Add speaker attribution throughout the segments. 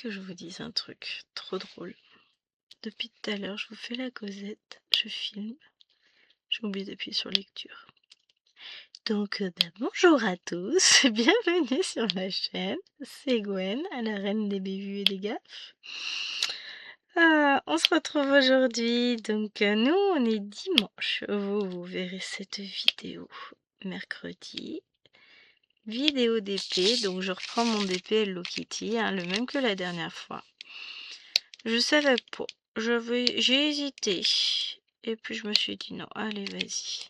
Speaker 1: que je vous dise un truc trop drôle. Depuis tout à l'heure, je vous fais la causette, je filme, j'ai oublié d'appuyer sur lecture. Donc, bonjour à tous, bienvenue sur ma chaîne, c'est Gwen, à la reine des bévues et des gaffes. On se retrouve aujourd'hui, donc nous on est dimanche, vous verrez cette vidéo mercredi. Vidéo d'épée, donc je reprends mon DP Hello Kitty, le même que la dernière fois. Je savais pas, j'ai hésité, et puis je me suis dit non, allez vas-y.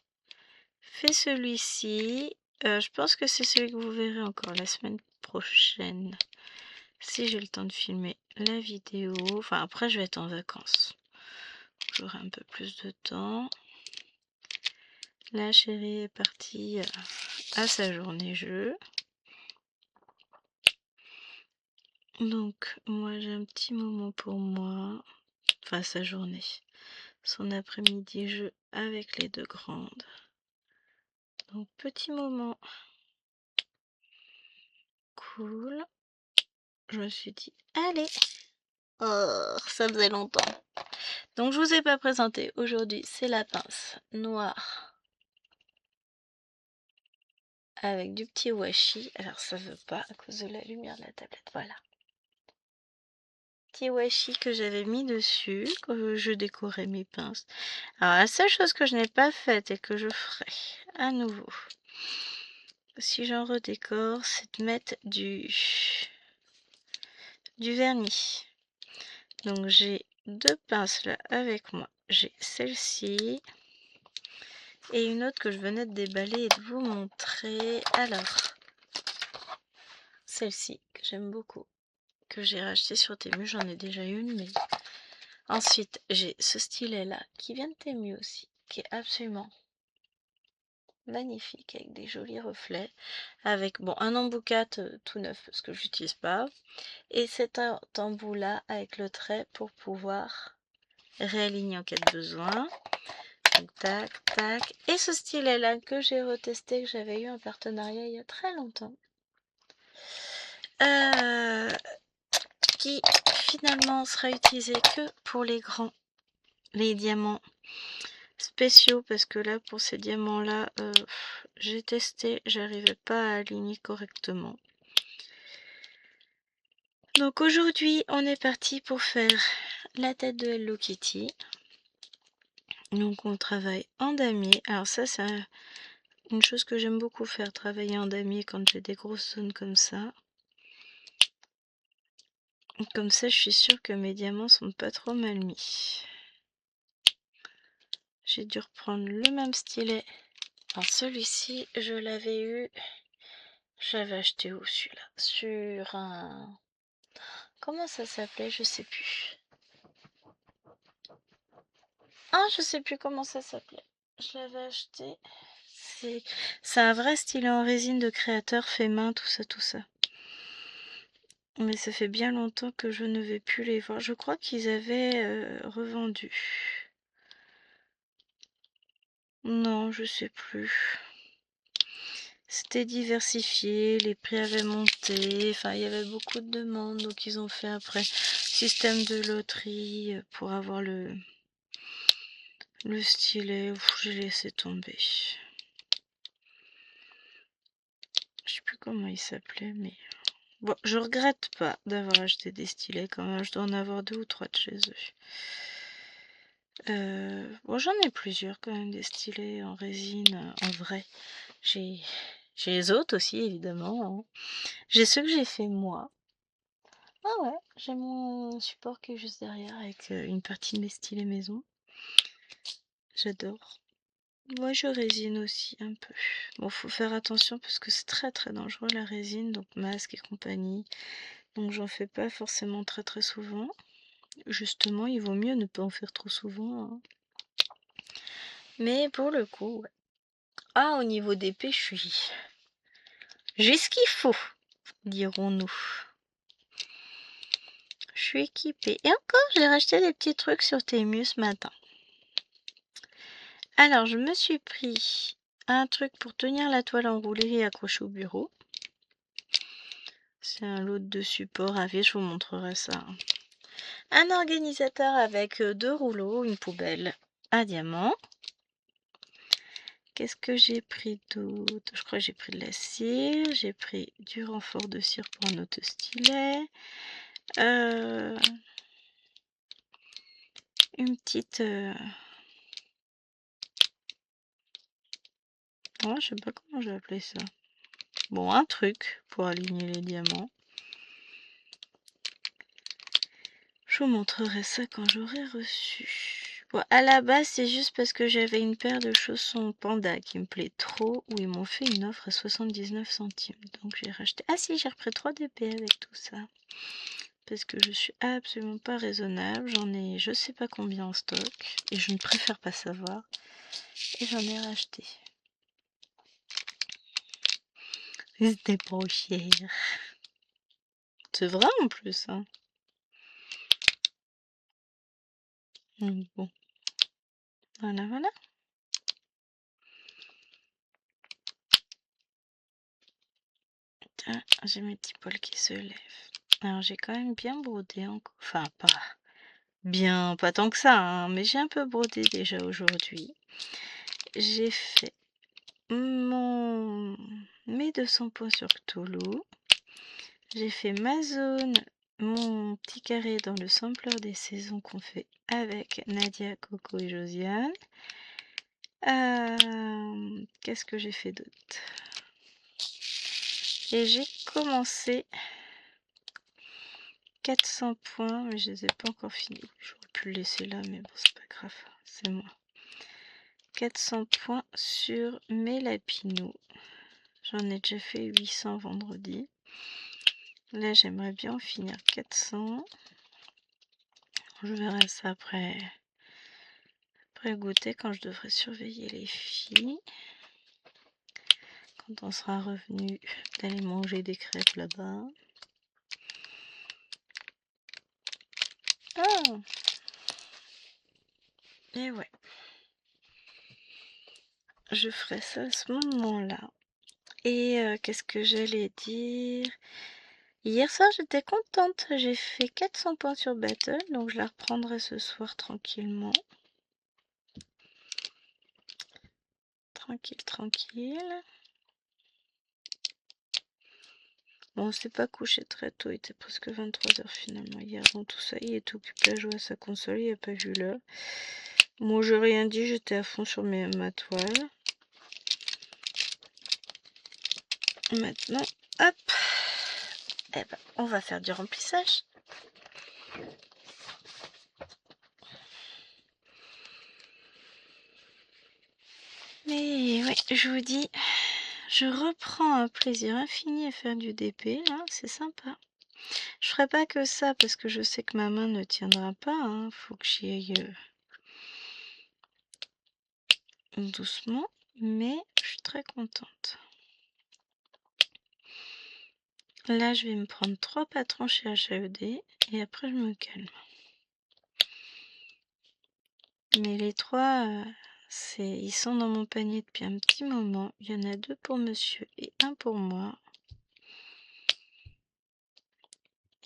Speaker 1: Fais celui-ci, je pense que c'est celui que vous verrez encore la semaine prochaine, si j'ai le temps de filmer la vidéo. Enfin après je vais être en vacances, j'aurai un peu plus de temps. La chérie est partie à sa journée jeu. Donc moi j'ai un petit moment pour moi, enfin sa journée, son après-midi jeu avec les deux grandes. Donc petit moment cool. Je me suis dit allez, oh, ça faisait longtemps. Donc je vous ai pas présenté aujourd'hui, c'est la pince noire avec du petit washi. Alors ça veut pas à cause de la lumière de la tablette, voilà. Petit washi que j'avais mis dessus quand je décorais mes pinces. Alors la seule chose que je n'ai pas faite et que je ferai à nouveau si j'en redécore, c'est de mettre du vernis. Donc j'ai deux pinces là avec moi, j'ai celle-ci et une autre que je venais de déballer et de vous montrer. Alors celle-ci que j'aime beaucoup, que j'ai racheté sur Temu, j'en ai déjà une, mais ensuite j'ai ce stylet là qui vient de Temu aussi, qui est absolument magnifique avec des jolis reflets, avec bon un emboucat tout neuf parce que j'utilise pas, et cet embout là avec le trait pour pouvoir réaligner en cas de besoin. Donc tac tac, et ce stylet là que j'ai retesté, que j'avais eu en partenariat il y a très longtemps, qui finalement sera utilisé que pour les grands, les diamants spéciaux, parce que là pour ces diamants là j'ai testé, j'arrivais pas à aligner correctement. Donc aujourd'hui on est parti pour faire la tête de Hello Kitty. Donc on travaille en damier. Alors ça c'est une chose que j'aime beaucoup faire, travailler en damier quand j'ai des grosses zones comme ça. Comme ça je suis sûre que mes diamants sont pas trop mal mis. J'ai dû reprendre le même stylet. Alors celui-ci je l'avais eu, j'avais acheté où celui-là? Sur un... Comment ça s'appelait? Je sais plus. Ah, je sais plus comment ça s'appelait. Je l'avais acheté. C'est un vrai stylet en résine de créateur fait main, tout ça, tout ça. Mais ça fait bien longtemps que je ne vais plus les voir. Je crois qu'ils avaient revendu. Non, je sais plus. C'était diversifié, les prix avaient monté, enfin il y avait beaucoup de demandes, donc ils ont fait après système de loterie pour avoir le stylet. J'ai laissé tomber. Je sais plus comment il s'appelait, mais bon, je regrette pas d'avoir acheté des stylets quand même. Je dois en avoir 2 ou 3 de chez eux. Bon, j'en ai plusieurs quand même, des stylets en résine, en vrai. J'ai les autres aussi, évidemment, hein. J'ai ceux que j'ai fait moi. Ah ouais, j'ai mon support qui est juste derrière avec une partie de mes stylets maison. J'adore. Moi, je résine aussi un peu. Bon, faut faire attention parce que c'est très très dangereux la résine, donc masque et compagnie. Donc j'en fais pas forcément très très souvent. Justement, il vaut mieux ne pas en faire trop souvent, hein. Mais pour le coup, ouais. Ah, au niveau d'épée, j'ai ce qu'il faut, dirons-nous. Je suis équipée. Et encore, j'ai racheté des petits trucs sur Temu ce matin. Alors, je me suis pris un truc pour tenir la toile enroulée et accrochée au bureau. C'est un lot de supports à vie, je vous montrerai ça. Un organisateur avec 2 rouleaux, une poubelle à diamants. Qu'est-ce que j'ai pris d'autre? Je crois que j'ai pris de la cire, j'ai pris du renfort de cire pour un auto-stylet. Une petite... Ouais, je sais pas comment je vais appeler ça. Bon, un truc pour aligner les diamants. Je vous montrerai ça quand j'aurai reçu. Bon, à la base, c'est juste parce que j'avais une paire de chaussons panda qui me plaît trop, où ils m'ont fait une offre à 79 centimes. Donc j'ai racheté. Ah si, j'ai repris 3 DP avec tout ça. Parce que je suis absolument pas raisonnable. J'en ai je sais pas combien en stock. Et je ne préfère pas savoir. Et j'en ai racheté. C'était pas cher. C'est vrai en plus, hein. Bon. Voilà, voilà. Tiens, j'ai mes petits poils qui se lèvent. Alors j'ai quand même bien brodé encore. Enfin, pas bien, pas tant que ça, hein, mais j'ai un peu brodé déjà aujourd'hui. J'ai fait mes 200 points sur Cthulhu. J'ai fait ma zone, mon petit carré dans le sampler des saisons qu'on fait avec Nadia, Coco et Josiane. Qu'est-ce que j'ai fait d'autre? Et j'ai commencé 400 points, mais je les ai pas encore finis. J'aurais pu le laisser là, mais bon, c'est pas grave, c'est moi. 400 points sur mes lapinous. J'en ai déjà fait 800 vendredi. Là, j'aimerais bien en finir 400. Je verrai ça après goûter, quand je devrais surveiller les filles. Quand on sera revenu d'aller manger des crêpes là-bas. Ah! Et ouais. Je ferai ça à ce moment-là. Et qu'est-ce que j'allais dire? Hier soir, j'étais contente. J'ai fait 400 points sur Battle, donc je la reprendrai ce soir tranquillement. Tranquille, tranquille. Bon, on s'est pas couché très tôt, il était presque 23 h finalement hier. Donc tout ça, il est occupé à jouer à sa console, il n'a pas vu l'heure. Moi, j'ai rien dit, j'étais à fond sur ma toile. Maintenant, hop, eh ben, on va faire du remplissage. Mais ouais, je vous dis, je reprends un plaisir infini à faire du DP, là, c'est sympa. Je ferai pas que ça parce que je sais que ma main ne tiendra pas, hein. Faut que j'y aille doucement, mais je suis très contente. Là, je vais me prendre 3 patrons chez HAED et après je me calme. Mais les 3, ils sont dans mon panier depuis un petit moment. Il y en a 2 pour monsieur et 1 pour moi.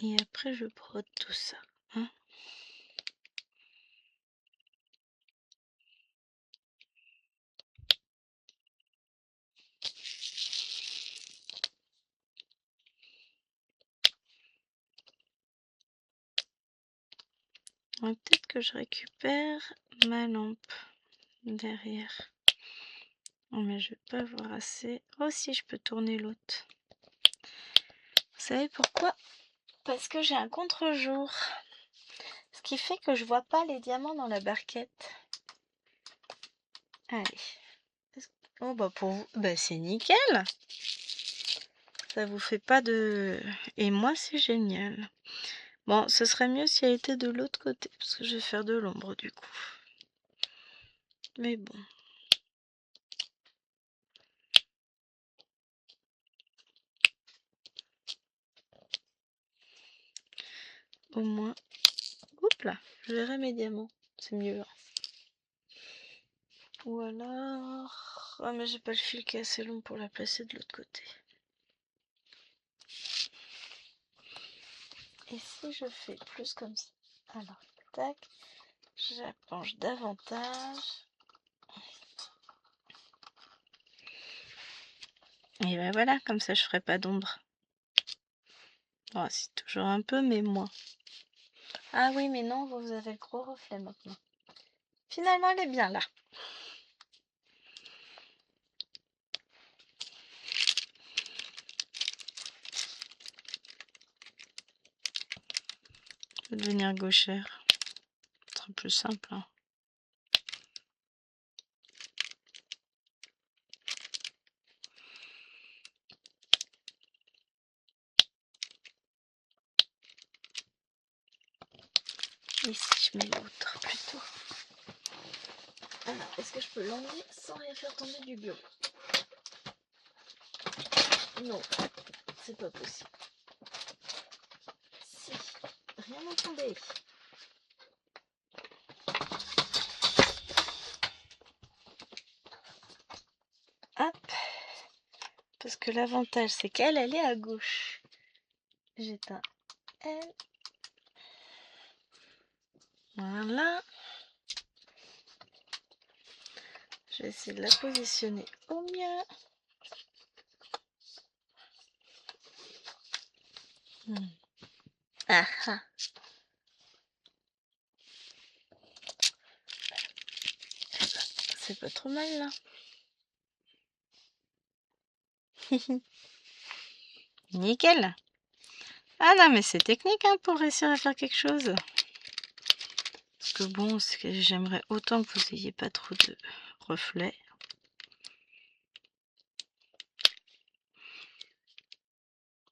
Speaker 1: Et après, je brode tout ça, hein. Peut-être que je récupère ma lampe derrière. Non, mais je vais pas avoir assez. Oh, si, je peux tourner l'autre. Vous savez pourquoi? Parce que j'ai un contre-jour. Ce qui fait que je vois pas les diamants dans la barquette. Allez. Oh, bah pour vous, bah c'est nickel. Ça vous fait pas de... Et moi, c'est génial. Bon, ce serait mieux si elle était de l'autre côté, parce que je vais faire de l'ombre du coup. Mais bon. Au moins... Oups là, je verrai mes diamants. C'est mieux. Ou alors... Ah mais j'ai pas le fil qui est assez long pour la placer de l'autre côté. Et si je fais plus comme ça? Alors, tac, j'appenche davantage. Et ben voilà, comme ça je ferai pas d'ombre. Oh, c'est toujours un peu, mais moins. Ah oui, mais non, vous avez le gros reflet maintenant. Finalement, elle est bien là. Je vais devenir gauchère. Ce sera plus simple. Hein. Et si je mets l'autre plutôt? Alors, est-ce que je peux l'enlever sans rien faire tomber du bureau? Non, c'est pas possible. Si, rien n'a tombé. Hop. Parce que l'avantage, c'est qu'elle, elle est à gauche. J'éteins elle. Voilà. Je vais essayer de la positionner au mieux. Ah ah. C'est pas trop mal là. Nickel. Ah non, mais c'est technique hein, pour réussir à faire quelque chose. Parce que bon, j'aimerais autant que vous ayez pas trop de reflets.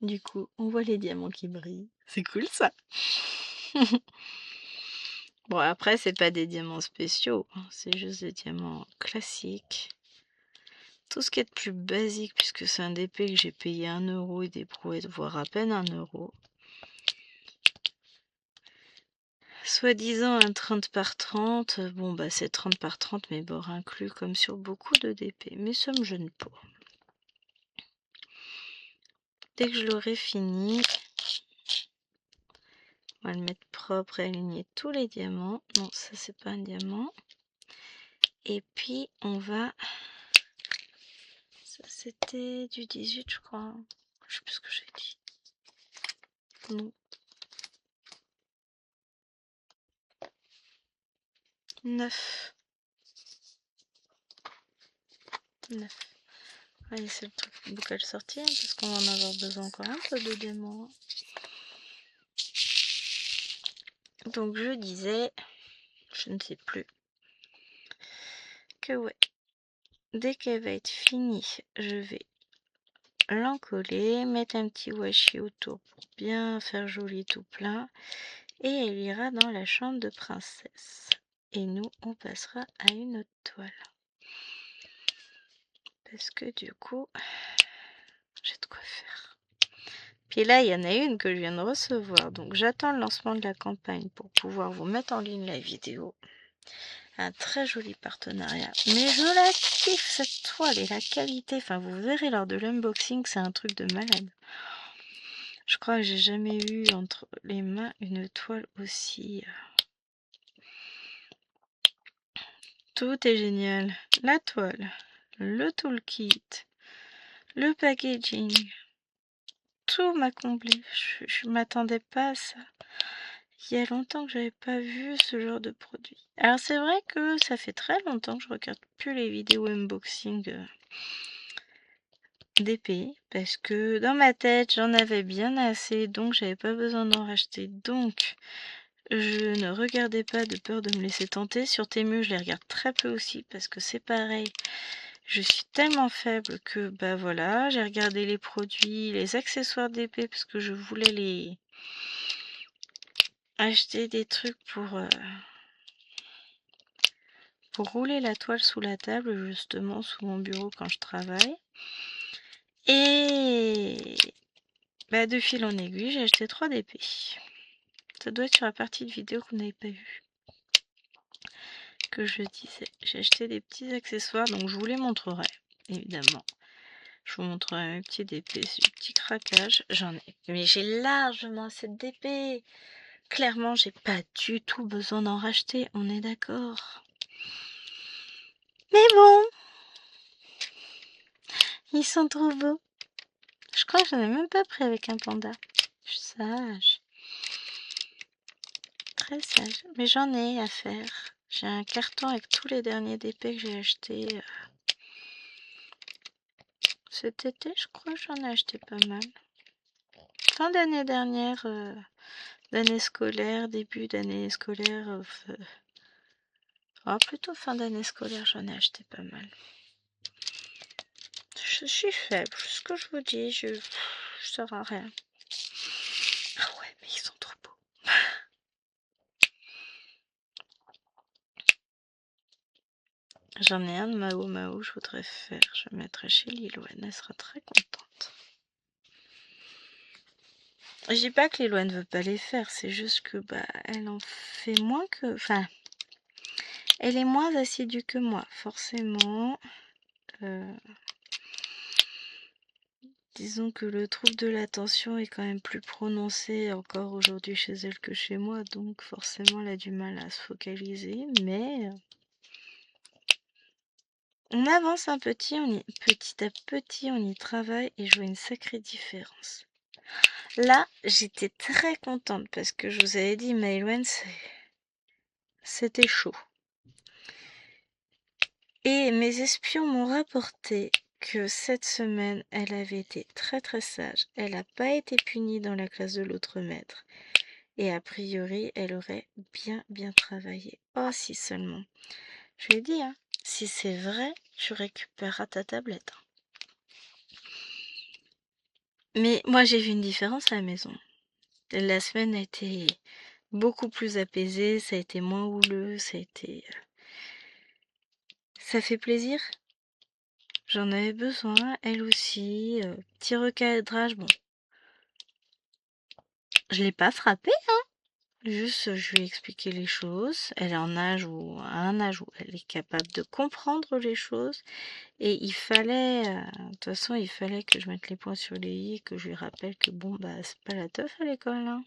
Speaker 1: Du coup, on voit les diamants qui brillent. C'est cool ça. Bon, après, c'est pas des diamants spéciaux. Hein, c'est juste des diamants classiques. Tout ce qui est de plus basique, puisque c'est un DP que j'ai payé 1 € et des brouettes, voire à peine 1 €. Soi-disant un 30 par 30, bon bah c'est 30 par 30 mais bords inclus comme sur beaucoup de DP, mais ça me gêne pas. Dès que je l'aurai fini, on va le mettre propre et aligner tous les diamants. Non, ça c'est pas un diamant. Et puis on va... Ça c'était du 18 je crois. Je sais plus ce que j'ai dit. Non. 9. 9. Allez, c'est le truc bocal sorti, hein, parce qu'on va en avoir besoin encore un peu de diamants. Donc je disais, je ne sais plus, que ouais, dès qu'elle va être finie, je vais l'encoller, mettre un petit washi autour pour bien faire joli tout plein, et elle ira dans la chambre de princesse. Et nous, on passera à une autre toile. Parce que du coup, j'ai de quoi faire. Puis là, il y en a une que je viens de recevoir. Donc j'attends le lancement de la campagne pour pouvoir vous mettre en ligne la vidéo. Un très joli partenariat. Mais je la kiffe cette toile et la qualité. Enfin, vous verrez lors de l'unboxing, c'est un truc de malade. Je crois que j'ai jamais eu entre les mains une toile aussi... Tout est génial. La toile, le toolkit, le packaging. Tout m'a comblé. Je m'attendais pas à ça. Il y a longtemps que j'avais pas vu ce genre de produit. Alors c'est vrai que ça fait très longtemps que je regarde plus les vidéos unboxing d'épée parce que dans ma tête j'en avais bien assez, donc j'avais pas besoin d'en racheter. Donc je ne regardais pas de peur de me laisser tenter. Sur Temu je les regarde très peu aussi parce que c'est pareil. Je suis tellement faible que bah voilà, j'ai regardé les produits, les accessoires d'épée parce que je voulais les acheter des trucs pour rouler la toile sous la table, justement sous mon bureau quand je travaille. Et bah, de fil en aiguille, j'ai acheté 3 DP. Ça doit être sur la partie de vidéo que vous n'avez pas vue. Que je disais, j'ai acheté des petits accessoires, donc je vous les montrerai, évidemment. Je vous montrerai mes petits DP, ces petits craquages. J'en ai, mais j'ai largement assez de DP. Clairement, j'ai pas du tout besoin d'en racheter, on est d'accord. Mais bon, ils sont trop beaux. Je crois que j'en ai même pas pris avec un panda. Je suis sage. Très sage. Mais j'en ai à faire. J'ai un carton avec tous les derniers DP que j'ai achetés cet été, je crois que j'en ai acheté pas mal. Fin d'année dernière, d'année scolaire, début d'année scolaire, plutôt fin d'année scolaire, j'en ai acheté pas mal. Je suis faible, ce que je vous dis, je sers à rien. Ah ouais, mais ils sont trop beaux. J'en ai un de Mao Mao, je voudrais faire. Je mettrai chez Liloane, elle sera très contente. Je dis pas que Liloane ne veut pas les faire, c'est juste que elle en fait moins que. Enfin, elle est moins assidue que moi, forcément. Disons que le trouble de l'attention est quand même plus prononcé encore aujourd'hui chez elle que chez moi, donc forcément elle a du mal à se focaliser, mais on avance un petit à petit, on y travaille et je vois une sacrée différence. Là, j'étais très contente parce que je vous avais dit, Maëlwen, c'était chaud. Et mes espions m'ont rapporté que cette semaine, elle avait été très très sage. Elle n'a pas été punie dans la classe de l'autre maître. Et a priori, elle aurait bien travaillé. Oh, si seulement. Je lui ai dit, hein, si c'est vrai, tu récupéreras ta tablette. Mais moi, j'ai vu une différence à la maison. La semaine a été beaucoup plus apaisée, ça a été moins houleux, ça a été... Ça fait plaisir. J'en avais besoin, elle aussi. Petit recadrage, bon. Je l'ai pas frappée, hein. Juste, je lui ai expliqué les choses. Elle est à un âge où elle est capable de comprendre les choses. Et il fallait, de toute façon, il fallait que je mette les points sur les i, que je lui rappelle que bon, c'est pas la teuf à l'école, hein.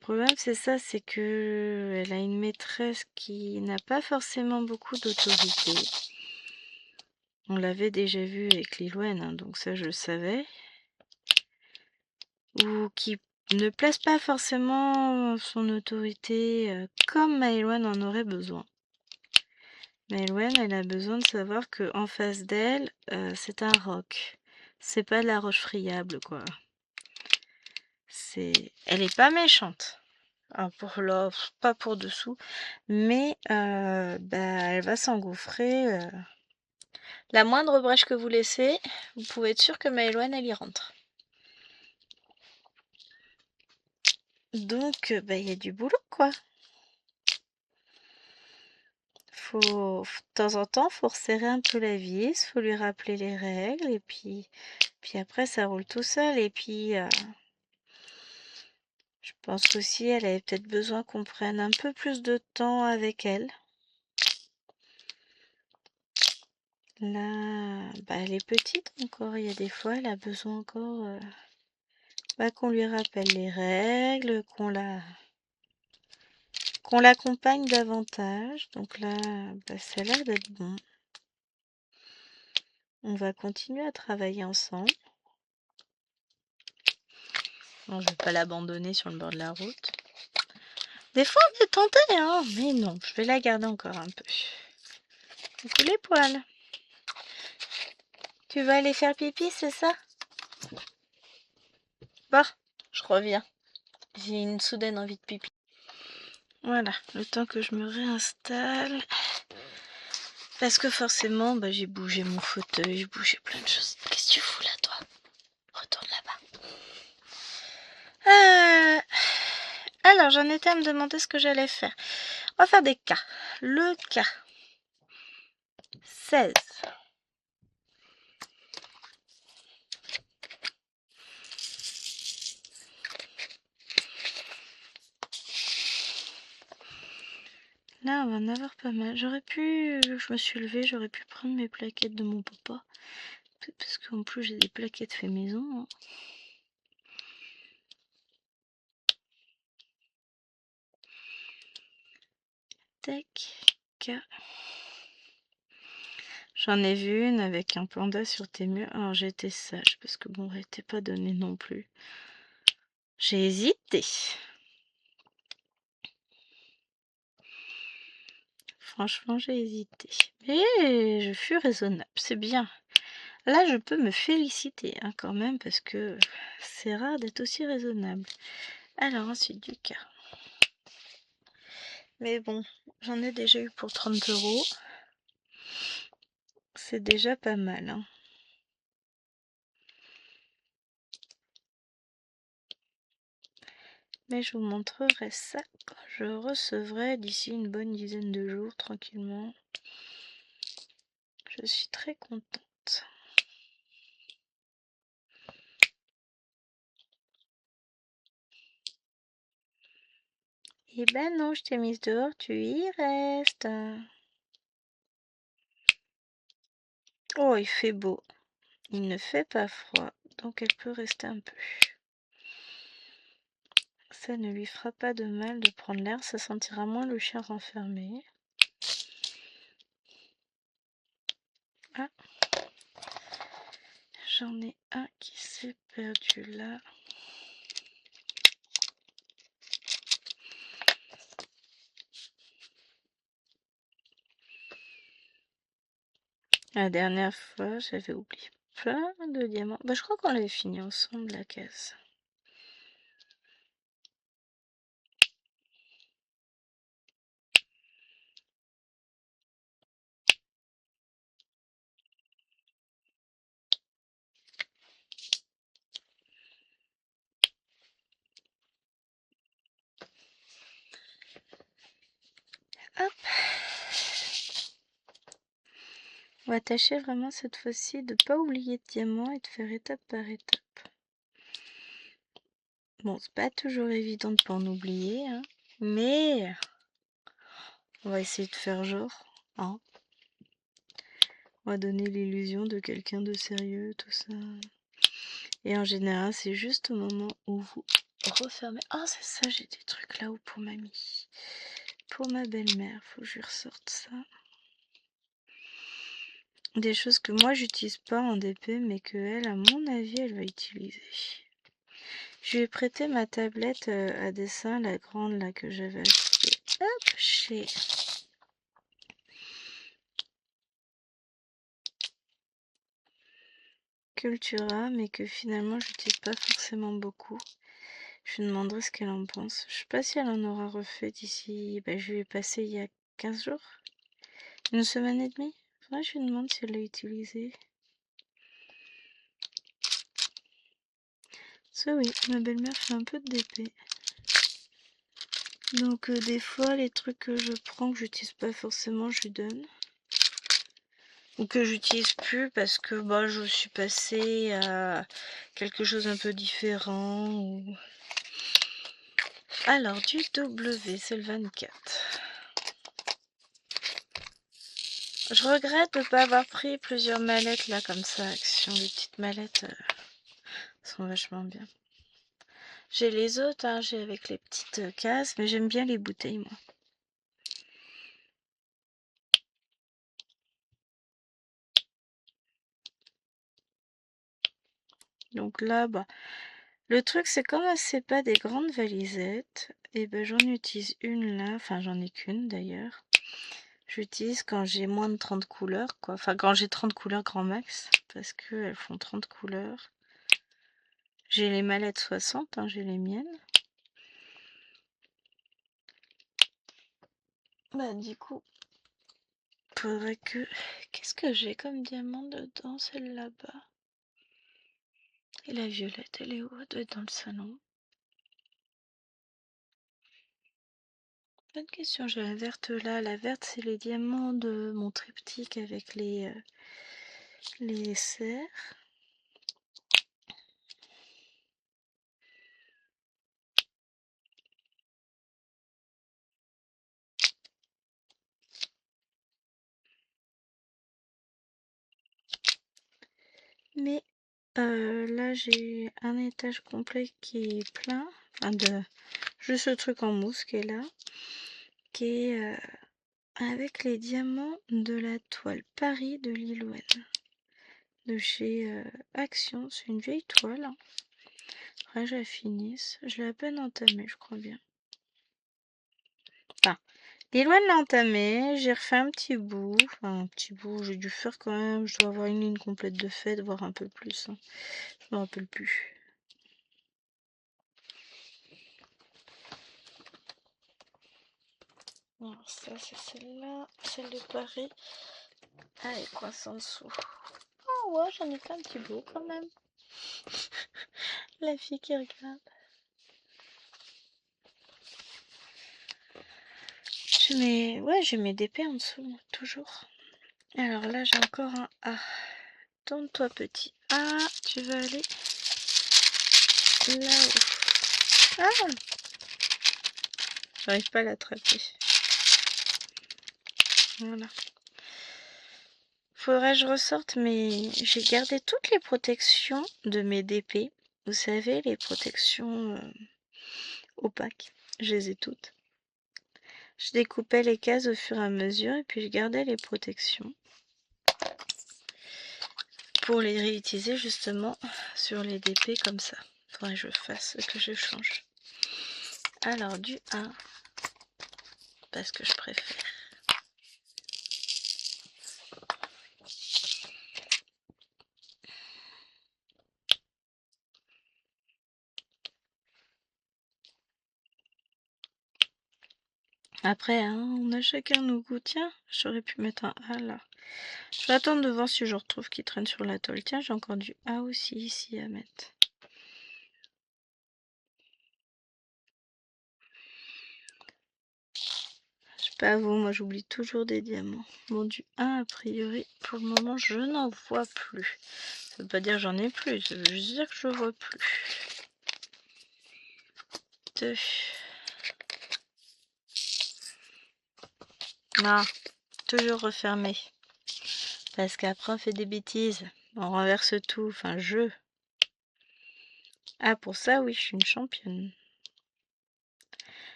Speaker 1: Le problème, c'est ça, c'est que elle a une maîtresse qui n'a pas forcément beaucoup d'autorité. On l'avait déjà vu avec Lilouen, hein, donc ça, je le savais. Ou qui ne place pas forcément son autorité comme Maëlwen en aurait besoin. Maëlwen, elle a besoin de savoir que en face d'elle, c'est un roc. C'est pas de la roche friable, quoi. Elle est pas méchante. Pour l'offre, pas pour dessous. Mais elle va s'engouffrer. La moindre brèche que vous laissez, vous pouvez être sûr que Maëlwen, elle y rentre. Donc, il y a du boulot, quoi. De temps en temps, faut resserrer un peu la vis, faut lui rappeler les règles, et puis après, ça roule tout seul. Et puis, je pense qu'aussi, elle avait peut-être besoin qu'on prenne un peu plus de temps avec elle. Là, elle est petite encore, il y a des fois, elle a besoin encore qu'on lui rappelle les règles, qu'on l'accompagne davantage. Donc là, ça a l'air d'être bon. On va continuer à travailler ensemble. Non, je vais pas l'abandonner sur le bord de la route. Des fois, on est tenté, hein, mais non, je vais la garder encore un peu. Coucou les poils. Tu vas aller faire pipi, c'est ça? Bon, je reviens. J'ai une soudaine envie de pipi. Voilà, le temps que je me réinstalle. Parce que forcément, j'ai bougé mon fauteuil, j'ai bougé plein de choses. Qu'est-ce que tu fous là, toi? Retourne là-bas. Alors, j'en étais à me demander ce que j'allais faire. On va faire des cas. Le cas 16. Là, on va en avoir pas mal. Je me suis levée, j'aurais pu prendre mes plaquettes de mon papa. parce qu'en plus j'ai des plaquettes fait maison. Hein. Tac. J'en ai vu une avec un panda sur Temu. Alors j'ai été sage parce que bon, elle était pas donnée non plus. J'ai hésité. Franchement, j'ai hésité. Mais je fus raisonnable, c'est bien. Là, je peux me féliciter hein, quand même parce que c'est rare d'être aussi raisonnable. Alors ensuite du cas. Mais bon, j'en ai déjà eu pour 30 €. C'est déjà pas mal. Hein. Mais je vous montrerai ça quand je recevrai d'ici une bonne dizaine de jours tranquillement. Je suis très contente. Eh ben non, je t'ai mise dehors, tu y restes. Oh, il fait beau. Il ne fait pas froid, donc elle peut rester un peu. Ça ne lui fera pas de mal de prendre l'air, ça sentira moins le chien renfermé. Ah, j'en ai un qui s'est perdu là. La dernière fois, j'avais oublié plein de diamants. Bah, je crois qu'on l'avait fini ensemble, la case. Hop. On va tâcher vraiment cette fois-ci de ne pas oublier de diamants et de faire étape par étape. Bon, c'est pas toujours évident de pas en oublier, hein, mais on va essayer de faire genre, hein. On va donner l'illusion de quelqu'un de sérieux, tout ça. Et en général, c'est juste au moment où vous refermez. Ah, c'est ça, j'ai des trucs là-haut pour mamie. Pour ma belle-mère, faut que je lui ressorte ça. Des choses que moi, j'utilise pas en DP, mais que elle, à mon avis, elle va utiliser. Je lui ai prêté ma tablette à dessin, la grande là que j'avais achetée. Hop, chez Cultura, mais que finalement j'utilise pas forcément beaucoup. Je lui demanderai ce qu'elle en pense. Je sais pas si elle en aura refait d'ici. Bah, je lui ai passé il y a 15 jours. Une semaine et demie. Faudrait que je lui demande si elle l'a utilisé. Ça oui, ma belle-mère fait un peu de DP. Donc des fois les trucs que je prends que j'utilise pas forcément, je lui donne. Ou que j'utilise plus parce que bah, je suis passée à quelque chose un peu différent. Ou... Alors du W, c'est le 24. Je regrette de ne pas avoir pris plusieurs mallettes là comme ça, action. Les petites mallettes sont vachement bien. J'ai les autres, hein, j'ai avec les petites cases, mais j'aime bien les bouteilles moi. Donc là, bah, le truc c'est comme c'est pas des grandes valisettes, et ben j'en utilise une là, enfin j'en ai qu'une d'ailleurs. J'utilise quand j'ai moins de 30 couleurs, quoi. Enfin quand j'ai 30 couleurs grand max, parce qu'elles font 30 couleurs. J'ai les mallettes 60, hein, j'ai les miennes. Bah du coup, faudrait que... Qu'est-ce que j'ai comme diamant dedans, celle là-bas? Et la violette, elle est où? Elle doit être dans le salon. Bonne question, j'ai la verte là. La verte, c'est les diamants de mon triptyque avec les serres. Mais là, j'ai un étage complet qui est plein. Enfin, juste le truc en mousse qui est là. Qui est avec les diamants de la toile Paris de Lillouen. De chez Action. C'est une vieille toile. Hein. Après, je la finisse. Je l'ai à peine entamée, je crois bien. Enfin, Lillouen l'a entamée. J'ai refait un petit bout. Enfin, un petit bout. J'ai dû faire quand même. Je dois avoir une ligne complète de fête, voire un peu plus. Hein. Je me rappelle plus. Alors ça, c'est celle-là. Celle de Paris. Ah, elle coince en dessous. Oh ouais, j'en ai fait un petit bout quand même. La fille qui regarde. J'ai mes DP en dessous, moi, toujours. Alors là, j'ai encore un A. Tourne-toi, petit A. Tu vas aller là-haut. Ah! J'arrive pas à l'attraper. Voilà. Faudrait que je ressorte, mais j'ai gardé toutes les protections de mes DP. Vous savez, les protections opaques. Je les ai toutes. Je découpais les cases au fur et à mesure et puis je gardais les protections pour les réutiliser justement sur les DP comme ça. Faudrait que je fasse, que je change. Alors du 1, parce que je préfère. Après, hein, on a chacun nos goûts. Tiens, j'aurais pu mettre un A là. Je vais attendre de voir si je retrouve qui traîne sur la tôle. Tiens, j'ai encore du A aussi ici à mettre. Je sais pas vous, moi j'oublie toujours des diamants. Bon, du 1 a priori, pour le moment, je n'en vois plus. Ça veut pas dire que j'en ai plus, ça veut juste dire que je vois plus. 2. Non, toujours refermé. Parce qu'après on fait des bêtises. On renverse tout, enfin je. Ah pour ça oui, je suis une championne.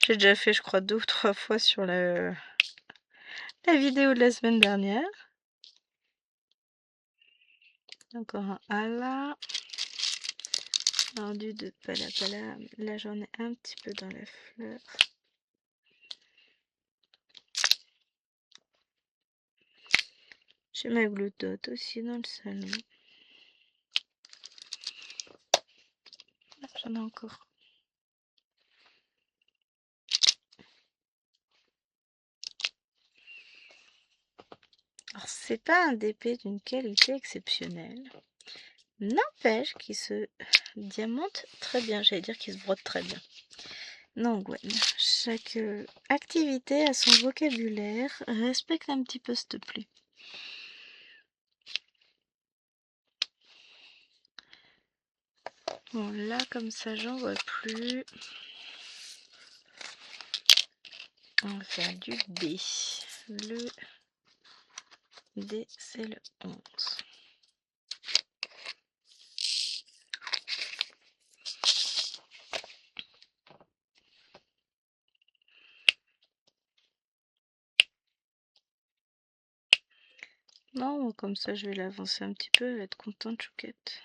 Speaker 1: J'ai déjà fait je crois 2 ou 3 fois sur la vidéo de la semaine dernière. Encore un A là. Rendu de pala. Là j'en ai un petit peu dans la fleur. J'ai ma gloutote aussi dans le salon. J'en ai encore. Alors c'est pas un DP d'une qualité exceptionnelle. N'empêche qu'il se diamante très bien. J'allais dire qu'il se brode très bien. Non Gwen, chaque activité a son vocabulaire. Respecte un petit peu s'il te plaît. Bon là comme ça j'en vois plus. On va faire du B. Le D c'est le 11. Non, comme ça je vais l'avancer un petit peu, elle va être contente chouquette.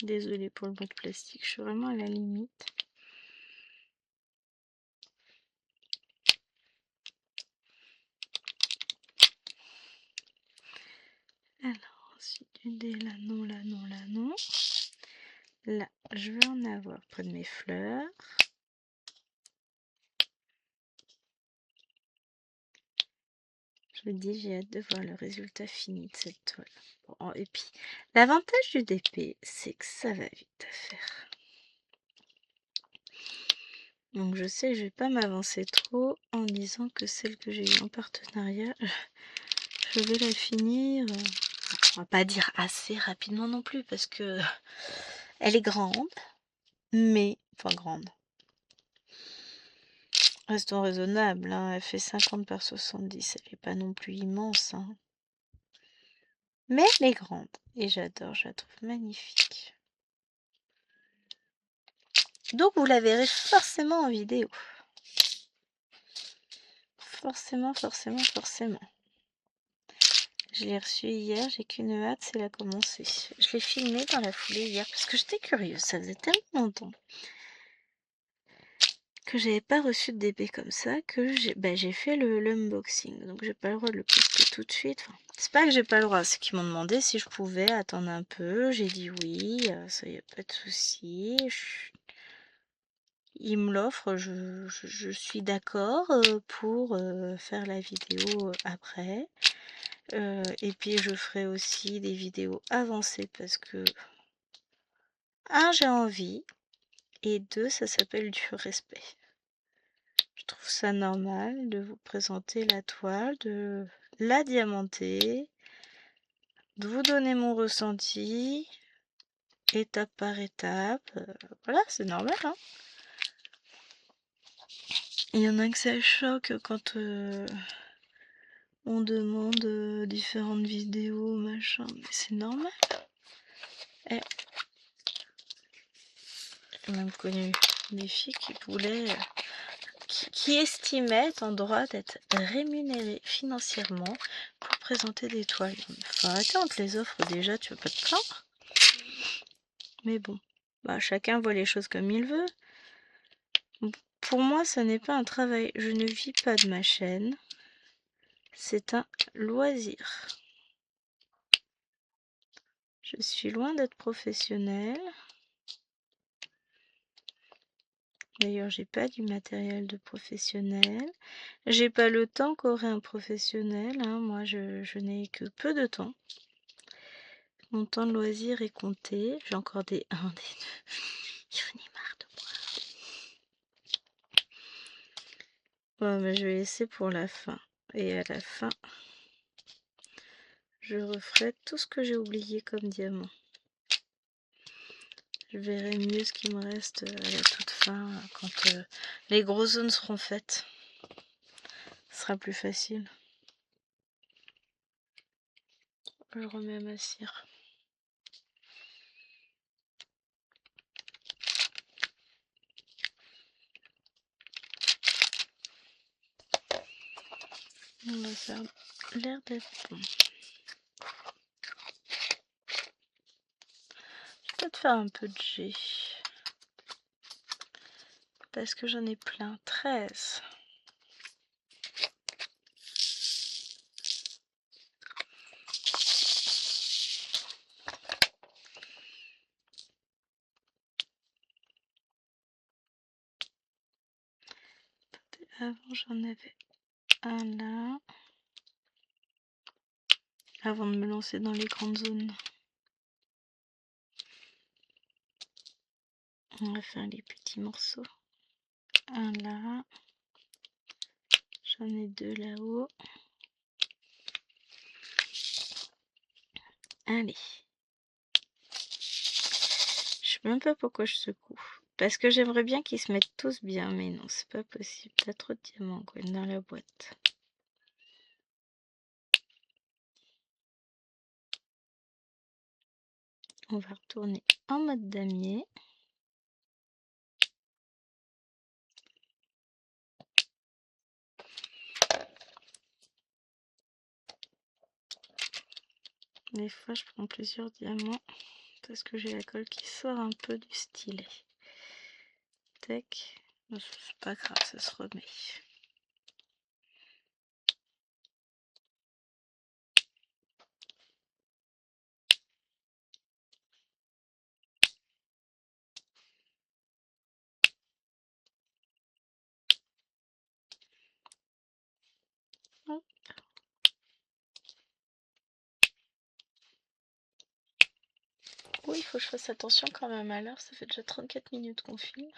Speaker 1: Désolée pour le bout de plastique, je suis vraiment à la limite. Alors, ensuite du D, là non, là non, là non. Là, je vais en avoir près de mes fleurs. Je vous dis, j'ai hâte de voir le résultat fini de cette toile. Bon, et puis, l'avantage du DP, c'est que ça va vite à faire. Donc je sais que je vais pas m'avancer trop en disant que celle que j'ai eue en partenariat, je vais la finir, on va pas dire assez rapidement non plus parce que elle est grande, mais enfin grande. Restons raisonnables, hein, elle fait 50 par 70, elle est pas non plus immense, hein. Mais elle est grande et j'adore, je la trouve magnifique. Donc vous la verrez forcément en vidéo. Forcément, forcément, forcément. Je l'ai reçue hier, j'ai qu'une hâte, c'est la commencer. Je l'ai filmée dans la foulée hier parce que j'étais curieuse, ça faisait tellement longtemps que j'avais pas reçu de DP comme ça que j'ai fait l'unboxing. Donc j'ai pas le droit de le poster tout de suite. Enfin, c'est pas que j'ai pas le droit, c'est qu'ils m'ont demandé si je pouvais attendre un peu. J'ai dit oui, ça y a pas de souci. Ils me l'offrent, je suis d'accord pour faire la vidéo après. Et puis je ferai aussi des vidéos avancées parce que un, j'ai envie, et deux, ça s'appelle du respect. Je trouve ça normal de vous présenter la toile, de la diamanter, de vous donner mon ressenti, étape par étape. Voilà, c'est normal, hein. Il y en a que ça choque quand on demande différentes vidéos, machin, mais c'est normal. Eh, j'ai même connu des filles qui voulaient, qui estimaient être en droit d'être rémunérées financièrement pour présenter des toiles. Faut arrêter, on te les offre déjà, tu vas pas te plaindre. Mais bon, chacun voit les choses comme il veut. Pour moi, ce n'est pas un travail. Je ne vis pas de ma chaîne. C'est un loisir. Je suis loin d'être professionnelle. D'ailleurs, j'ai pas du matériel de professionnel. J'ai pas le temps qu'aurait un professionnel, hein. Moi, je n'ai que peu de temps. Mon temps de loisir est compté. J'ai encore des 1, des 2. J'en ai marre de moi. Ouais, mais je vais laisser pour la fin. Et à la fin, je referai tout ce que j'ai oublié comme diamant. Je verrai mieux ce qui me reste à la toute fin, quand les grosses zones seront faites. Ce sera plus facile. Je remets ma cire. Là, ça a l'air d'être bon. Je vais peut-être faire un peu de jet. Parce que j'en ai plein. 13. Avant, j'en avais un là. Avant de me lancer dans les grandes zones. On va faire les petits morceaux. Un là. J'en ai deux là-haut. Allez. Je sais même pas pourquoi je secoue. Parce que j'aimerais bien qu'ils se mettent tous bien, mais non, c'est pas possible. T'as trop de diamants, Gwen, dans la boîte. On va retourner en mode damier. Des fois, je prends plusieurs diamants parce que j'ai la colle qui sort un peu du stylet. Tac. C'est pas grave, ça se remet. Hop. Oui, il faut que je fasse attention quand même à l'heure. Ça fait déjà 34 minutes qu'on filme.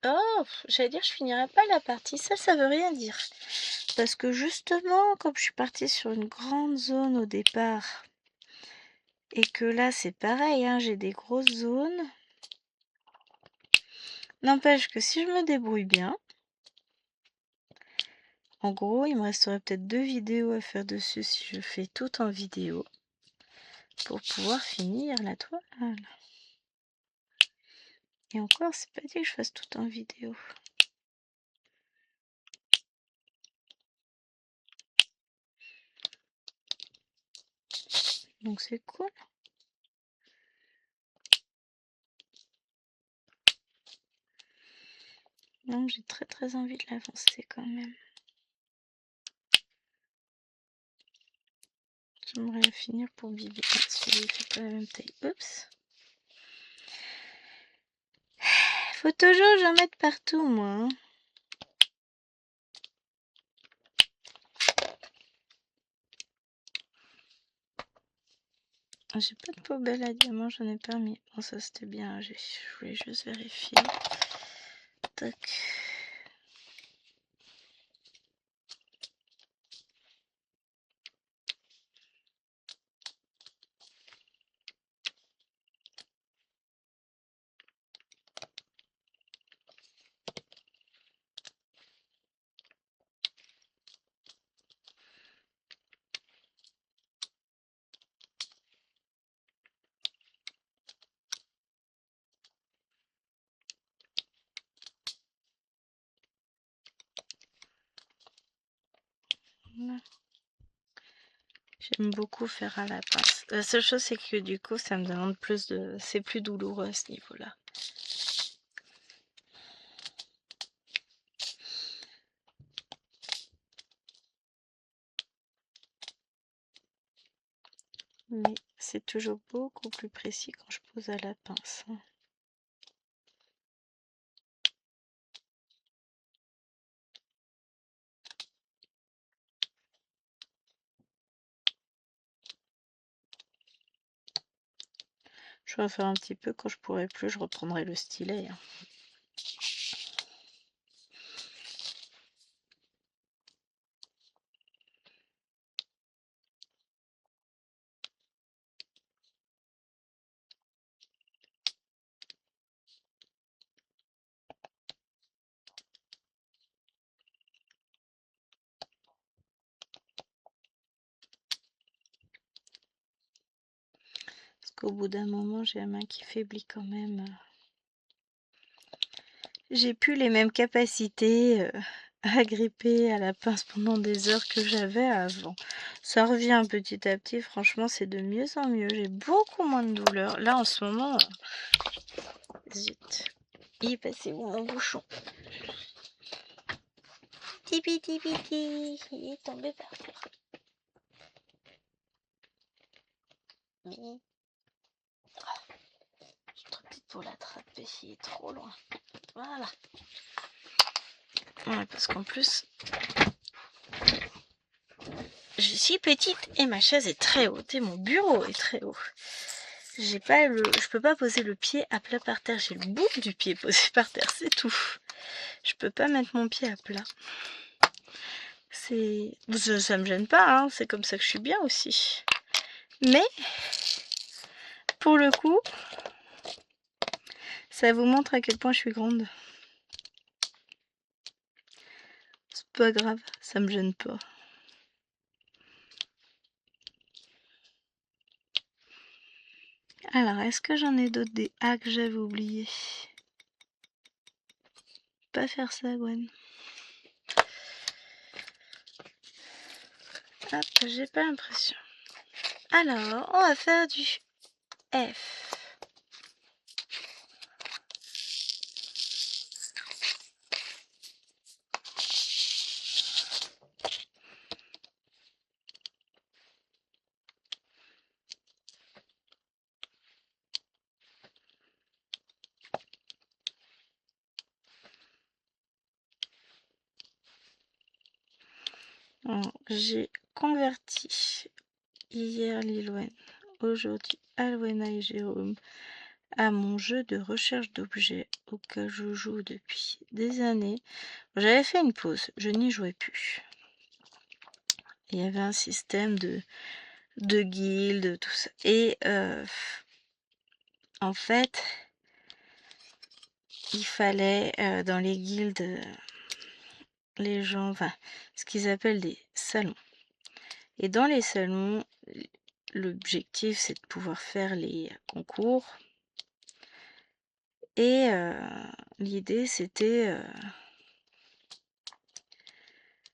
Speaker 1: Oh, j'allais dire je finirai pas la partie, ça veut rien dire. Parce que justement, comme je suis partie sur une grande zone au départ, et que là c'est pareil, hein, j'ai des grosses zones, n'empêche que si je me débrouille bien, en gros il me resterait peut-être 2 vidéos à faire dessus si je fais tout en vidéo, pour pouvoir finir la toile. Et encore, c'est pas dit que je fasse tout en vidéo. Donc c'est cool. Non, j'ai très envie de l'avancer quand même. J'aimerais la finir pour Bibi. Ah, celui-là il fait pas la même taille. Oups. Faut toujours j'en mettre partout, moi. Hein. J'ai pas de poubelle à diamant, j'en ai pas mis. Bon, ça c'était bien, je voulais juste vérifier. Tac. Voilà. J'aime beaucoup faire à la pince. La seule chose, c'est que du coup, ça me demande plus de... C'est plus douloureux à ce niveau-là. Mais c'est toujours beaucoup plus précis quand je pose à la pince. Hein. Je vais en faire un petit peu, quand je pourrai plus, je reprendrai le stylet. Hein. Parce qu'au bout d'un moment, j'ai la main qui faiblit quand même. J'ai plus les mêmes capacités à gripper à la pince pendant des heures que j'avais avant. Ça revient petit à petit, franchement, c'est de mieux en mieux. J'ai beaucoup moins de douleur. Là, en ce moment, zut, il est passé où mon bouchon? Tipi tipi ti, il est tombé par terre. Mais... je suis trop petite pour l'attraper, il est trop loin. Voilà. Ouais, parce qu'en plus, je suis petite et ma chaise est très haute et mon bureau est très haut. Je peux pas poser le pied à plat par terre. J'ai le bout du pied posé par terre, c'est tout. Je peux pas mettre mon pied à plat. Ça me gêne pas, hein. C'est comme ça que je suis bien aussi. Mais pour le coup, ça vous montre à quel point je suis grande. C'est pas grave, ça me gêne pas. Alors, est-ce que j'en ai d'autres des A que j'avais oubliés? Pas faire ça, Gwen. Hop, j'ai pas l'impression. Alors, on va faire du F. J'ai converti hier Lilwen, aujourd'hui Alwena et Jérôme, à mon jeu de recherche d'objets auquel je joue depuis des années. J'avais fait une pause, je n'y jouais plus. Il y avait un système de guildes, tout ça. Et en fait, il fallait dans les guildes, les gens, enfin, ce qu'ils appellent des salons. Et dans les salons, l'objectif c'est de pouvoir faire les concours. Et l'idée c'était,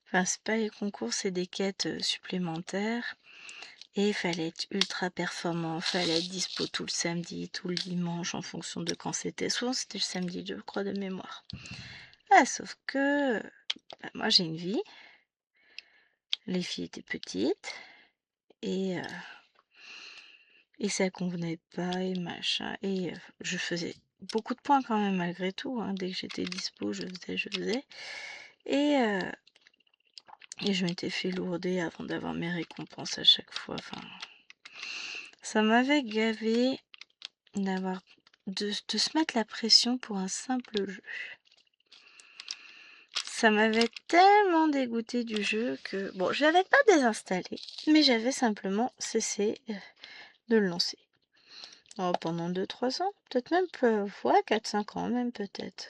Speaker 1: enfin c'est pas les concours, c'est des quêtes supplémentaires. Et il fallait être ultra performant, fallait être dispo tout le samedi, tout le dimanche en fonction de quand c'était. Souvent c'était le samedi, je crois, de mémoire. Ah, sauf que moi j'ai une vie, les filles étaient petites et ça convenait pas et machin. Et je faisais beaucoup de points quand même malgré tout, hein. Dès que j'étais dispo, je faisais. Et je m'étais fait lourder avant d'avoir mes récompenses à chaque fois. Enfin, ça m'avait gavé d'avoir de se mettre la pression pour un simple jeu. Ça m'avait tellement dégoûté du jeu que, bon, je l'avais pas désinstallé, mais j'avais simplement cessé de le lancer. Oh, pendant 2-3 ans, peut-être même, ouais, 4-5 ans même peut-être.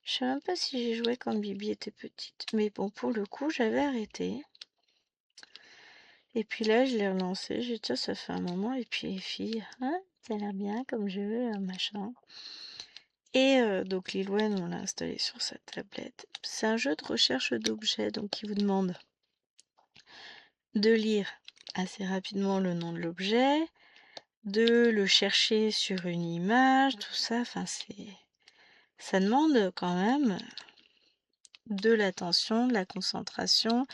Speaker 1: Je sais même pas si j'ai joué quand Bibi était petite, mais bon, pour le coup, j'avais arrêté. Et puis là, je l'ai relancé, j'ai dit, tiens, ça fait un moment, et puis les filles, hein, ça a l'air bien comme jeu, machin. Et donc Lilwen, on l'a installé sur sa tablette. C'est un jeu de recherche d'objets, donc il vous demande de lire assez rapidement le nom de l'objet, de le chercher sur une image, tout ça. Enfin, ça demande quand même de l'attention, de la concentration,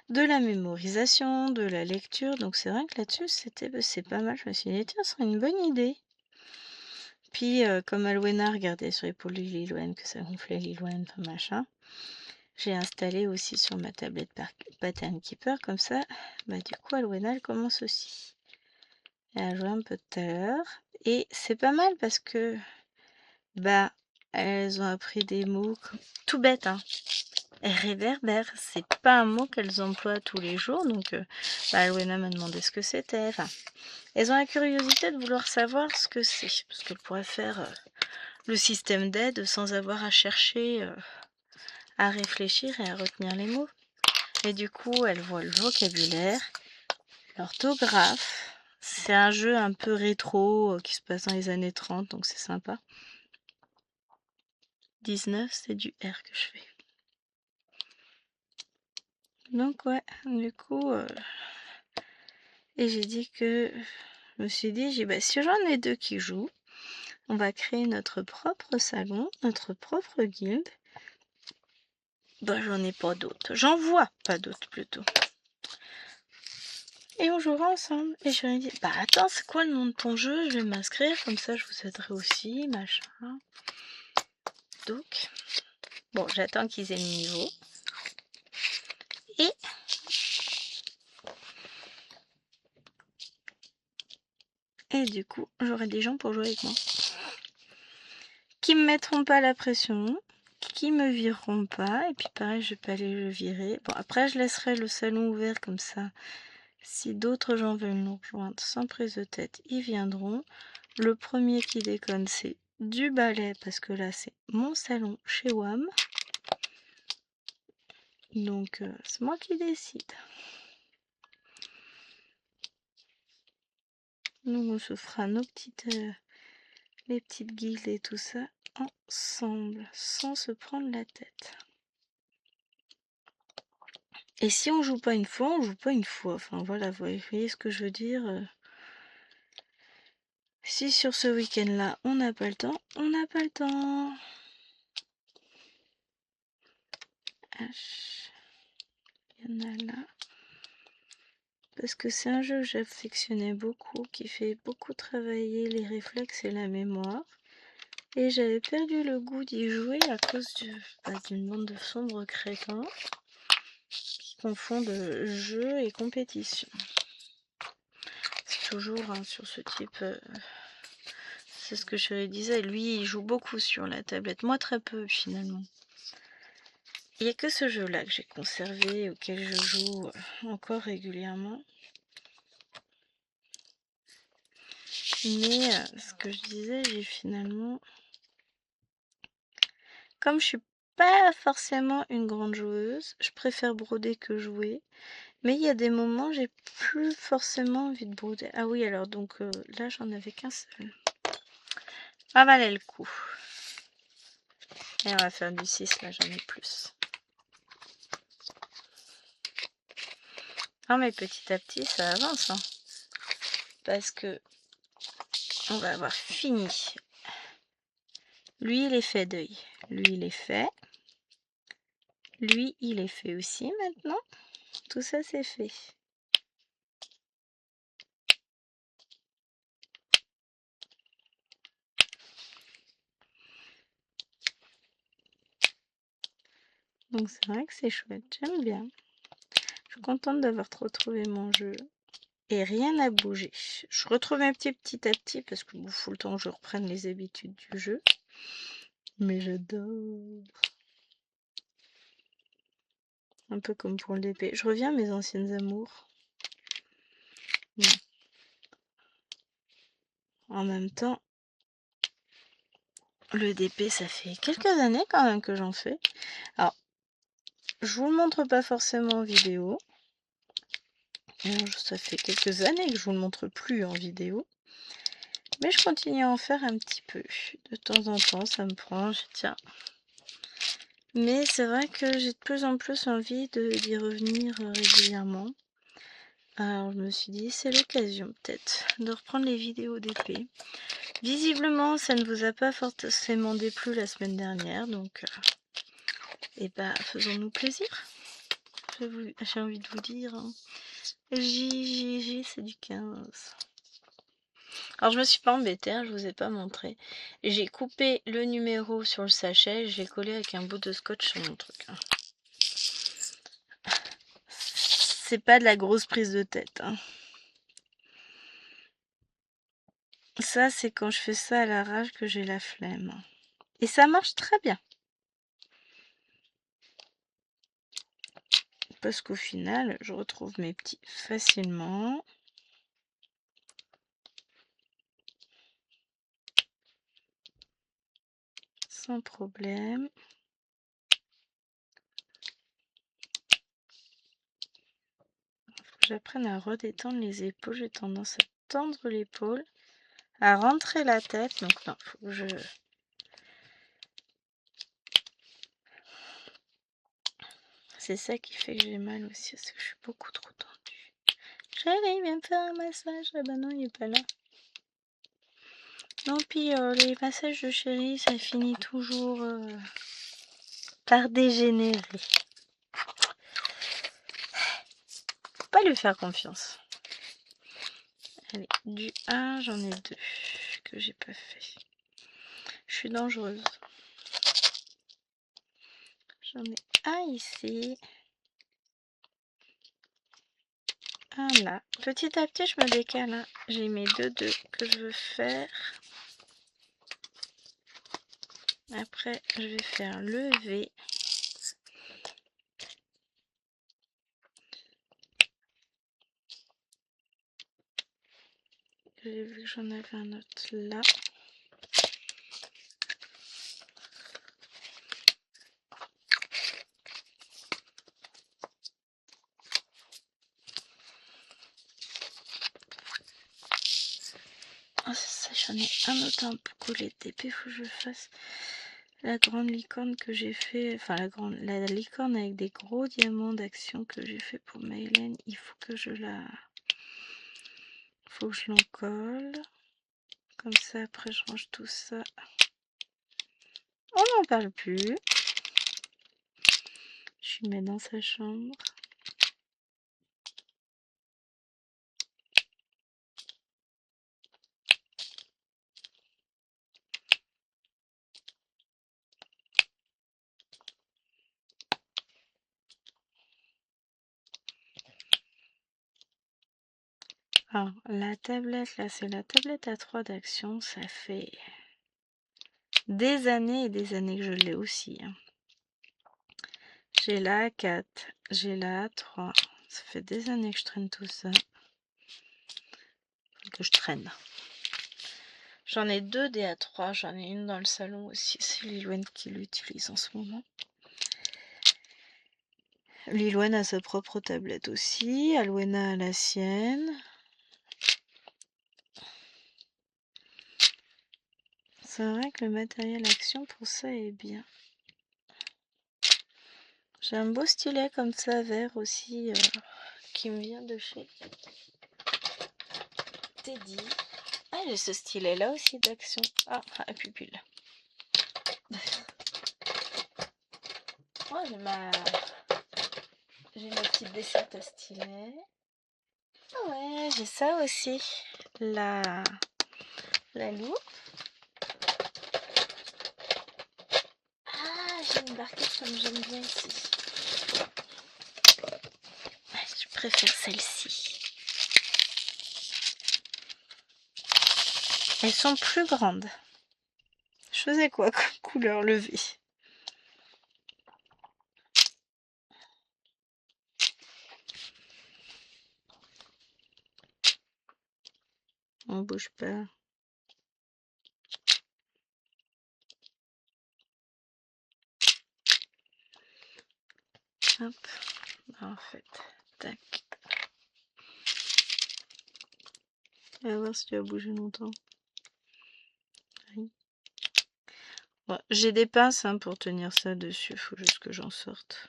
Speaker 1: de la mémorisation, de la lecture. Donc c'est vrai que là-dessus, c'est pas mal. Je me suis dit, tiens, ce serait une bonne idée. Puis, comme Alwena regardait sur l'épaule de Lilwen que ça gonflait Lilwen, enfin machin, j'ai installé aussi sur ma tablette Pattern Keeper, comme ça, bah du coup Alwena elle commence aussi. Elle a joué un peu tout à l'heure, et c'est pas mal parce que, bah, elles ont appris des mots tout bêtes, hein. Réverbère, c'est pas un mot qu'elles emploient tous les jours, donc bah, Alwena m'a demandé ce que c'était, enfin, elles ont la curiosité de vouloir savoir ce que c'est, parce qu'elles pourraient faire le système d'aide sans avoir à chercher, à réfléchir et à retenir les mots. Et du coup, elles voient le vocabulaire, l'orthographe. C'est un jeu un peu rétro qui se passe dans les années 30, donc c'est sympa. 19, c'est du R que je fais. Donc ouais, du coup, et j'ai dit que, je me suis dit, bah, si j'en ai 2 qui jouent, on va créer notre propre salon, notre propre guilde. Bah, j'en ai pas d'autres. J'en vois pas d'autres plutôt. Et on jouera ensemble. Et je lui ai dit, bah attends, c'est quoi le nom de ton jeu? Je vais m'inscrire, comme ça je vous aiderai aussi, machin. Donc, bon, j'attends qu'ils aient le niveau. Et du coup, j'aurai des gens pour jouer avec moi. Qui me mettront pas la pression, qui me vireront pas. Et puis pareil, je vais pas aller le virer. Bon, après, je laisserai le salon ouvert comme ça. Si d'autres gens veulent nous rejoindre sans prise de tête, ils viendront. Le premier qui déconne, c'est du ballet, parce que là, c'est mon salon chez WAM. Donc, c'est moi qui décide. Nous, on se fera nos petites, les petites guildes et tout ça ensemble, sans se prendre la tête. Et si on joue pas une fois, on joue pas une fois. Enfin voilà, vous voyez ce que je veux dire. Si sur ce week-end-là, on n'a pas le temps, on n'a pas le temps. H. Il y en a là. Parce que c'est un jeu que j'affectionnais beaucoup, qui fait beaucoup travailler les réflexes et la mémoire. Et j'avais perdu le goût d'y jouer à cause d'une bande de sombres crétins qui confondent jeu et compétition. C'est toujours sur ce type c'est ce que Chérie disait. Lui, il joue beaucoup sur la tablette. Moi, très peu, finalement. Il n'y a que ce jeu-là que j'ai conservé, auquel je joue encore régulièrement. Mais ce que je disais, j'ai finalement... Comme je suis pas forcément une grande joueuse, je préfère broder que jouer. Mais il y a des moments, j'ai plus forcément envie de broder. Ah oui, alors donc là, j'en avais qu'un seul. Ça valait le coup. Et on va faire du 6, là, j'en ai plus. Non, mais petit à petit, ça avance. Hein. Parce que on va avoir fini. Lui, il est fait d'œil. Lui, il est fait. Lui, il est fait aussi maintenant. Tout ça, c'est fait. Donc c'est vrai que c'est chouette, j'aime bien. Je suis contente d'avoir retrouvé mon jeu. Et rien n'a bougé. Je retrouve un petit à petit parce que bon, faut le temps que je reprenne les habitudes du jeu. Mais j'adore. Un peu comme pour le DP. Je reviens à mes anciennes amours. Non. En même temps, le DP, ça fait quelques années quand même que j'en fais. Alors, je vous le montre pas forcément en vidéo. Ça fait quelques années que je vous le montre plus en vidéo. Mais je continue à en faire un petit peu. De temps en temps, ça me prend, tiens. Mais c'est vrai que j'ai de plus en plus envie d'y revenir régulièrement. Alors je me suis dit, c'est l'occasion peut-être de reprendre les vidéos d'épée. Visiblement, ça ne vous a pas forcément déplu la semaine dernière, donc et bah faisons-nous plaisir. J'ai envie de vous dire, hein. JJJ, c'est du 15. Alors je me suis pas embêtée, hein, je vous ai pas montré. J'ai coupé le numéro sur le sachet, et je l'ai collé avec un bout de scotch sur mon truc. Hein. C'est pas de la grosse prise de tête. Hein. Ça, c'est quand je fais ça à l'arrache que j'ai la flemme. Et ça marche très bien. Parce qu'au final, je retrouve mes petits facilement. Sans problème. Faut que j'apprenne à redétendre les épaules. J'ai tendance à tendre l'épaule, à rentrer la tête. Donc non, faut que je... C'est ça qui fait que j'ai mal aussi, parce que je suis beaucoup trop tendue. Chérie, viens me faire un massage. Ah bah non, il est pas là. Non, puis les massages de Chérie, ça finit toujours par dégénérer. Faut pas lui faire confiance. Allez, du 1, j'en ai 2 que j'ai pas fait. Je suis dangereuse. J'en ai un ici. Un là. Petit à petit, je me décale. Hein. J'ai mes deux que je veux faire. Après, je vais faire le V. J'ai vu que j'en avais un autre là. Oh, c'est ça, j'en ai un autre un peu collé d'épée. Faut que je fasse la grande licorne que j'ai fait. Enfin, la licorne avec des gros diamants d'action que j'ai fait pour Maëlène. Il faut que je la... Faut que je l'encolle. Comme ça, après, je range tout ça. On n'en parle plus. Je lui mets dans sa chambre. Alors, la tablette, là, c'est la tablette A3 d'Action. Ça fait des années et des années que je l'ai aussi, hein. J'ai la A4, j'ai la A3. Ça fait des années que je traîne tout ça. Que je traîne. J'en ai deux des A3, j'en ai une dans le salon aussi. C'est Lilwen qui l'utilise en ce moment. Lilwen a sa propre tablette aussi. Alwena a la sienne. C'est vrai que le matériel Action pour ça est bien. J'ai un beau stylet comme ça, vert aussi, qui me vient de chez Teddy. Ah, j'ai ce stylet là aussi d'Action. Ah, la pupille. Oh, j'ai ma petite desserte à stylet. Ah ouais, j'ai ça aussi. La loupe. Ah, j'ai une barquette comme j'aime bien ici. Je préfère celle-ci. Elles sont plus grandes. Je faisais quoi comme couleur levée? On bouge pas. Hop. En fait, tac. On va voir si tu vas bouger longtemps. Oui. Bon, j'ai des pinces hein, pour tenir ça dessus. Il faut juste que j'en sorte.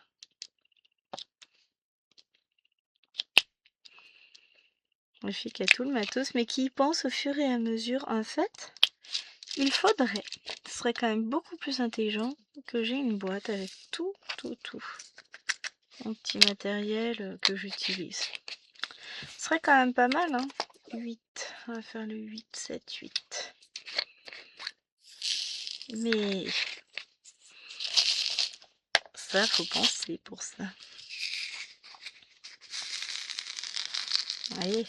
Speaker 1: La fille qui a tout le matos, mais qui y pense au fur et à mesure. En fait, il faudrait. Ce serait quand même beaucoup plus intelligent que j'ai une boîte avec tout mon petit matériel que j'utilise. Ce serait quand même pas mal, hein. 8. On va faire le 8, 7, 8. Mais ça, faut penser pour ça. Vous voyez,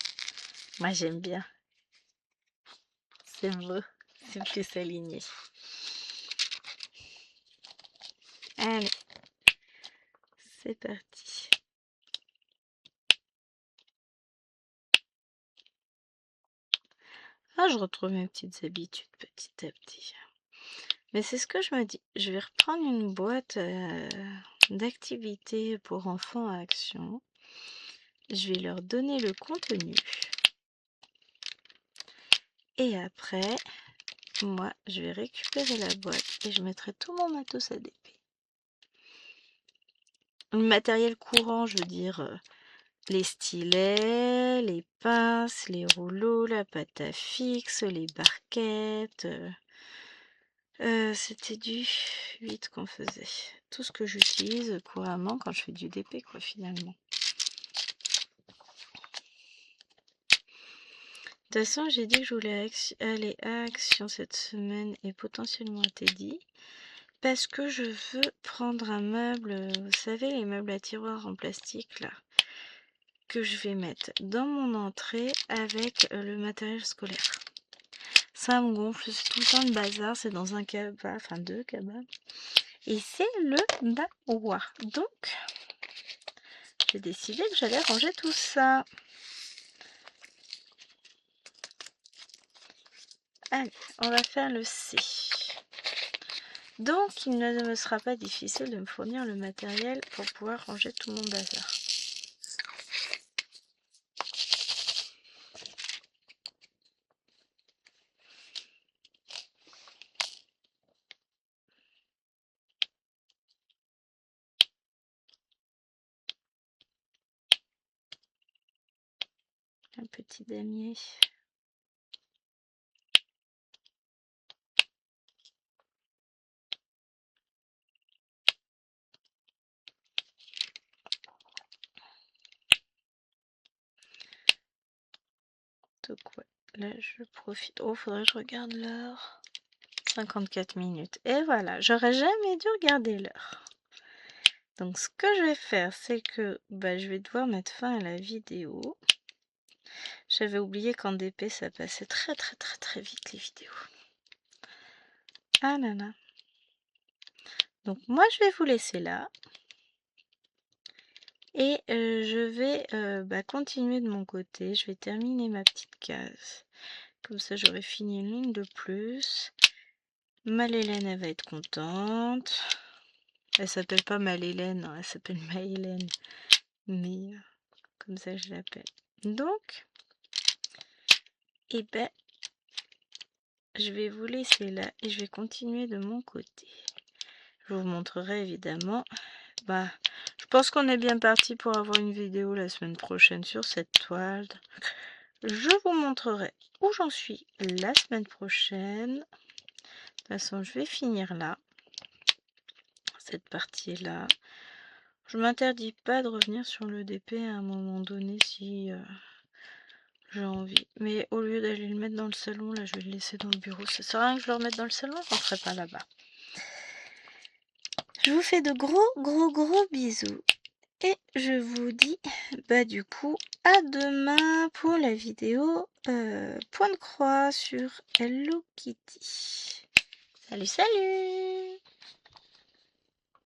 Speaker 1: moi j'aime bien. C'est beau, c'est plus aligné. Allez, c'est parti. Ah, je retrouve mes petites habitudes petit à petit. Mais c'est ce que je me dis. Je vais reprendre une boîte d'activités pour enfants à Action. Je vais leur donner le contenu. Et après, moi, je vais récupérer la boîte et je mettrai tout mon matos ADP. Le matériel courant, je veux dire, les stylets, les pinces, les rouleaux, la pâte à fixe, les barquettes. C'était du 8 qu'on faisait. Tout ce que j'utilise couramment quand je fais du DP, quoi, finalement. De toute façon, j'ai dit que je voulais aller à Action cette semaine et potentiellement à Teddy. Parce que je veux prendre un meuble, vous savez, les meubles à tiroirs en plastique, là, que je vais mettre dans mon entrée avec le matériel scolaire. Ça me gonfle, c'est tout le temps le bazar, c'est dans un cabas, enfin 2 cabas. Et c'est le bawa. Donc, j'ai décidé que j'allais ranger tout ça. Allez, on va faire le C. Donc, il ne me sera pas difficile de me fournir le matériel pour pouvoir ranger tout mon bazar. Un petit damier. Donc ouais, là je profite. Oh, faudrait que je regarde l'heure. 54 minutes. Et voilà, j'aurais jamais dû regarder l'heure. Donc ce que je vais faire, c'est que je vais devoir mettre fin à la vidéo. J'avais oublié qu'en DP, ça passait très très très très vite les vidéos. Ah là là. Donc moi, je vais vous laisser là. Et je vais continuer de mon côté. Je vais terminer ma petite case. Comme ça, j'aurai fini une ligne de plus. Maëlène, elle va être contente. Elle s'appelle pas Maëlène, hein, elle s'appelle Maëlène. Mais comme ça, je l'appelle. Donc, eh ben, je vais vous laisser là et je vais continuer de mon côté. Je vous montrerai évidemment. Je pense qu'on est bien parti pour avoir une vidéo la semaine prochaine sur cette toile. Je vous montrerai où j'en suis la semaine prochaine. De toute façon, je vais finir là. Cette partie-là. Je m'interdis pas de revenir sur le DP à un moment donné si j'ai envie. Mais au lieu d'aller le mettre dans le salon, là, je vais le laisser dans le bureau. Ça sert à rien que je le remette dans le salon, je ne ferai pas là-bas. Je vous fais de gros bisous. Et je vous dis, du coup, à demain pour la vidéo point de croix sur Hello Kitty. Salut, salut!